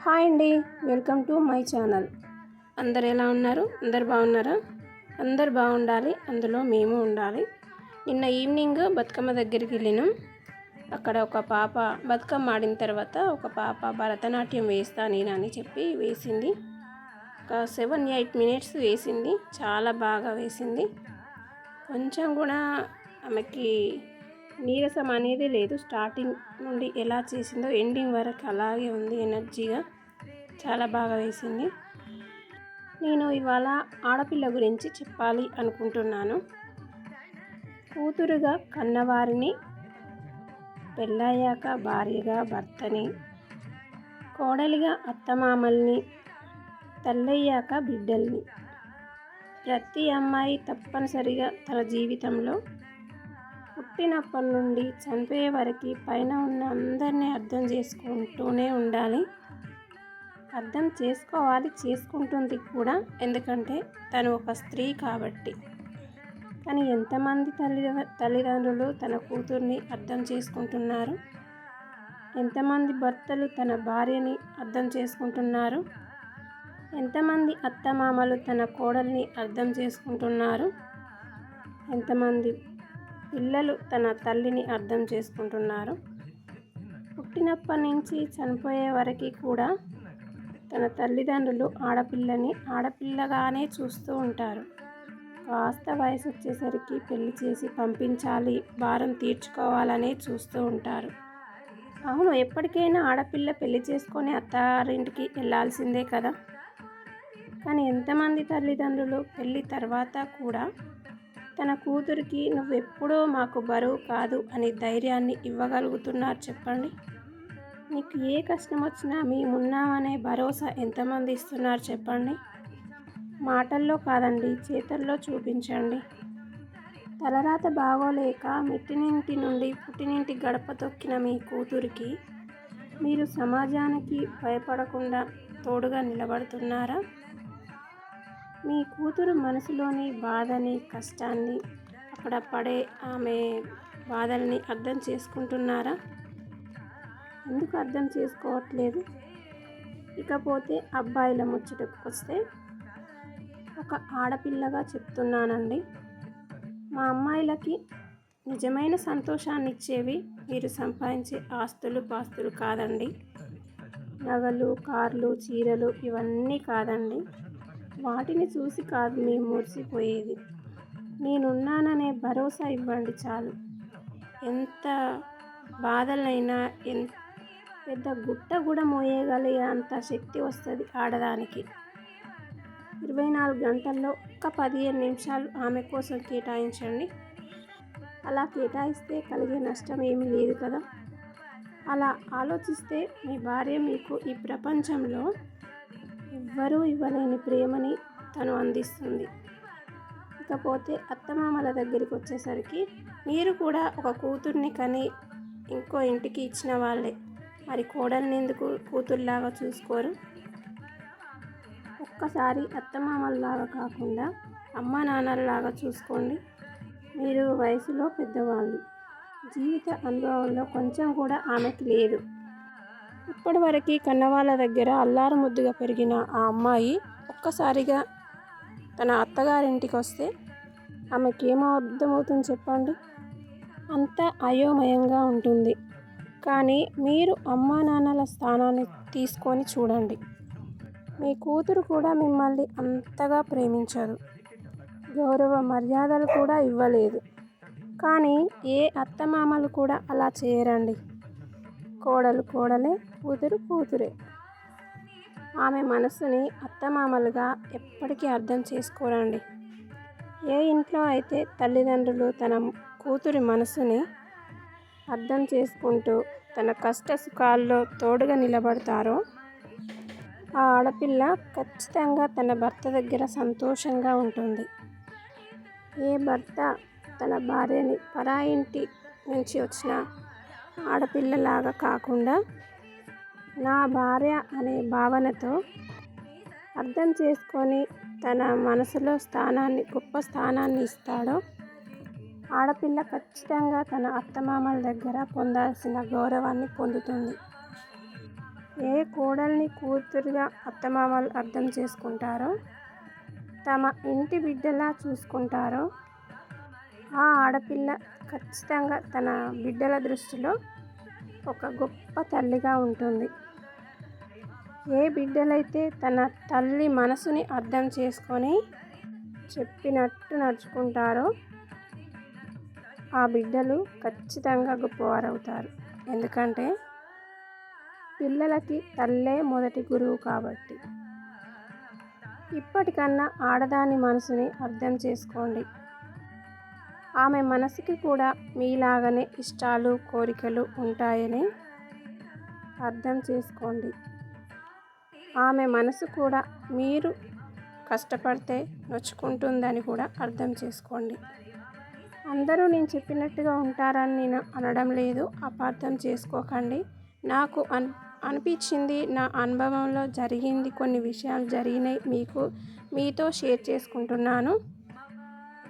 Hi అండి, welcome to my channel. అందరు ఎలా ఉన్నారు? అందరు బాగున్నారా? అందరు బాగుండాలి, అందులో మేము ఉండాలి. నిన్న ఈవినింగ్ బతుకమ్మ దగ్గరికి వెళ్ళినాం. అక్కడ ఒక పాప బతుకమ్మ ఆడిన తర్వాత ఒక పాప భరతనాట్యం వేస్తా నేనని చెప్పి వేసింది. ఒక 7-8 మినిట్స్ వేసింది. చాలా బాగా వేసింది. కొంచెం కూడా ఆమెకి నీరసం అనేది లేదు. స్టార్టింగ్ నుండి ఎలా చేసిందో ఎండింగ్ వరకు అలాగే ఉంది, ఎనర్జీగా చాలా బాగా వేసింది. నేను ఇవాళ ఆడపిల్ల గురించి చెప్పాలి అనుకుంటున్నాను. కూతురుగా కన్నవారిని, పెళ్ళయ్యాక భార్యగా భర్తని, కోడలిగా అత్తమామల్ని, తల్లయ్యాక బిడ్డల్ని. ప్రతి అమ్మాయి తప్పనిసరిగా తన జీవితంలో పుట్టినప్పటి నుండి చనిపోయే వరకు పైన ఉన్న అందరినీ అర్థం చేసుకుంటూనే ఉండాలి. అర్థం చేసుకోవాలి, చేసుకుంటుంది కూడా. ఎందుకంటే తను ఒక స్త్రీ కాబట్టి. కానీ ఎంతమంది తల్లిదండ్రులు తన కూతుర్ని అర్థం చేసుకుంటున్నారు? ఎంతమంది భర్తలు తన భార్యని అర్థం చేసుకుంటున్నారు? ఎంతమంది అత్తమామలు తన కోడల్ని అర్థం చేసుకుంటున్నారు? ఎంతమంది పిల్లలు తన తల్లిని అర్థం చేసుకుంటున్నారు? పుట్టినప్పటి నుంచి చనిపోయే వరకు కూడా తన తల్లిదండ్రులు ఆడపిల్లని ఆడపిల్లగానే చూస్తూ ఉంటారు. కాస్త వయసు వచ్చేసరికి పెళ్లి చేసి పంపించాలి, భారం తీర్చుకోవాలనే చూస్తూ ఉంటారు. అవును, ఎప్పటికైనా ఆడపిల్ల పెళ్లి చేసుకొని అత్తారింటికి వెళ్ళాల్సిందే కదా. కానీ ఎంతమంది తల్లిదండ్రులు పెళ్ళి తర్వాత కూడా తన కూతురికి నువ్వెప్పుడూ మాకు బరువు కాదు అని ధైర్యాన్ని ఇవ్వగలుగుతున్నారు చెప్పండి? నీకు ఏ కష్టం వచ్చినా మేమున్నామనే భరోసా ఎంతమంది ఇస్తున్నారు చెప్పండి? మాటల్లో కాదండి, చేతల్లో చూపించండి. తలరాత బాగోలేక మెట్టినింటి నుండి పుట్టినింటి గడప తొక్కిన మీ కూతురికి మీరు సమాజానికి భయపడకుండా తోడుగా నిలబడుతున్నారా? మీ కూతురు మనసులోని బాధని, కష్టాన్ని, అక్కడ పడే ఆమె బాధల్ని అర్థం చేసుకుంటున్నారా? ఎందుకు అర్థం చేసుకోవట్లేదు? ఇకపోతే అబ్బాయిల ముచ్చటకు వస్తే, ఒక ఆడపిల్లగా చెప్తున్నానండి, మా అమ్మాయిలకి నిజమైన సంతోషాన్ని ఇచ్చేవి మీరు సంపాదించే ఆస్తులు పాస్తులు కాదండి. నగలు, కార్లు, చీరలు ఇవన్నీ కాదండి. వాటిని చూసి కాదు మేము మురిసిపోయేది. నేనున్నాననే భరోసా ఇవ్వండి చాలు. ఎంత బాధలైనా పెద్ద గుట్ట కూడా మోయగలిగే అంత శక్తి వస్తుంది ఆడదానికి. 24 గంటల్లో ఒక్క 15 నిమిషాలు ఆమె కోసం కేటాయించండి. అలా కేటాయిస్తే కలిగే నష్టం ఏమీ లేదు కదా. అలా ఆలోచిస్తే మీ భార్య మీకు ఈ ప్రపంచంలో ఎవ్వరూ ఇవ్వలేని ప్రేమని తను అందిస్తుంది. ఇకపోతే అత్తమామల దగ్గరికి వచ్చేసరికి, మీరు కూడా ఒక కూతుర్ని కని ఇంకో ఇంటికి ఇచ్చిన వాళ్ళే. మరి కోడల్ని ఎందుకు కూతుర్లాగా చూసుకోరు? ఒక్కసారి అత్తమామల్లాగా కాకుండా అమ్మ నాన్నల్లాగా చూసుకోండి. మీరు వయసులో పెద్దవాళ్ళు, జీవిత అనుభవంలో కొంచెం కూడా ఆమెకి లేదు. ఇప్పటివరకు కన్నవాళ్ళ దగ్గర అల్లారు ముద్దుగా పెరిగిన ఆ అమ్మాయి ఒక్కసారిగా తన అత్తగారింటికి వస్తే ఆమెకి ఏమో అర్థమవుతుంది చెప్పండి? అంత అయోమయంగా ఉంటుంది. కానీ మీరు అమ్మా నాన్నల స్థానాన్ని తీసుకొని చూడండి. మీ కూతురు కూడా మిమ్మల్ని అంతగా ప్రేమించదు, గౌరవ మర్యాదలు కూడా ఇవ్వలేదు. కానీ ఏ అత్తమామలు కూడా అలా చేయరండి. కోడలు కోడలే, కూతురు కూతురే. ఆమె మనసుని అత్తమామలుగా ఎప్పటికీ అర్థం చేసుకోరండి. ఏ ఇంట్లో అయితే తల్లిదండ్రులు తన కూతురి మనసుని అర్థం చేసుకుంటూ తన కష్ట సుఖాల్లో తోడుగా నిలబడతారో ఆ ఆడపిల్ల ఖచ్చితంగా తన భర్త దగ్గర సంతోషంగా ఉంటుంది. ఏ భర్త తన భార్యని పరాయి ఇంటి నుంచి వచ్చిన ఆడపిల్లలాగా కాకుండా నా భార్య అనే భావనతో అర్థం చేసుకొని తన మనసులో గొప్ప స్థానాన్ని ఇస్తాడో ఆడపిల్ల ఖచ్చితంగా తన అత్తమామల దగ్గర పొందాల్సిన గౌరవాన్ని పొందుతుంది. ఏ కోడల్ని కూతురుగా అత్తమామలు అర్థం చేసుకుంటారో, తమ ఇంటి బిడ్డలా చూసుకుంటారో, ఆ ఆడపిల్ల ఖచ్చితంగా తన బిడ్డల దృష్టిలో ఒక గొప్ప తల్లిగా ఉంటుంది. ఏ బిడ్డలైతే తన తల్లి మనసుని అర్థం చేసుకొని చెప్పినట్టు నడుచుకుంటారో ఆ బిడ్డలు ఖచ్చితంగా గొప్పవారవుతారు. ఎందుకంటే పిల్లలకి తల్లే మొదటి గురువు కాబట్టి. ఇప్పటికన్నా ఆడదాని మనసుని అర్థం చేసుకోండి. ఆమె మనసుకి కూడా మీలాగనే ఇష్టాలు కోరికలు ఉంటాయని అర్థం చేసుకోండి. ఆమె మనసు కూడా మీరు కష్టపడితే నొచ్చుకుంటుందని కూడా అర్థం చేసుకోండి. అందరూ నేను చెప్పినట్టుగా ఉంటారని నేను అనడం లేదు, అపార్థం చేసుకోకండి. నాకు అనిపించింది, నా అనుభవంలో జరిగింది, కొన్ని విషయాలు జరిగినాయి, మీతో షేర్ చేసుకుంటున్నాను.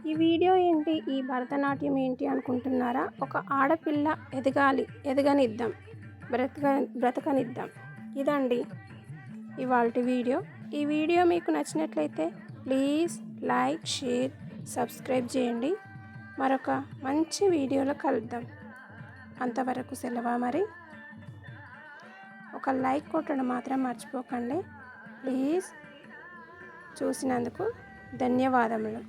ఈ వీడియో ఏంటి, ఈ భరతనాట్యం ఏంటి అనుకుంటున్నారా? ఒక ఆడపిల్ల ఎదగాలి, ఎదగనిద్దాం, బ్రతకనిద్దాం. ఇదండి ఇవాల్టి వీడియో. ఈ వీడియో మీకు నచ్చినట్లయితే ప్లీజ్ లైక్, షేర్, సబ్స్క్రైబ్ చేయండి. మరొక మంచి వీడియోలో కలుద్దాం. అంతవరకు సెలవా మరి. ఒక లైక్ కొట్టడం మాత్రం మర్చిపోకండి ప్లీజ్. చూసినందుకు ధన్యవాదములు.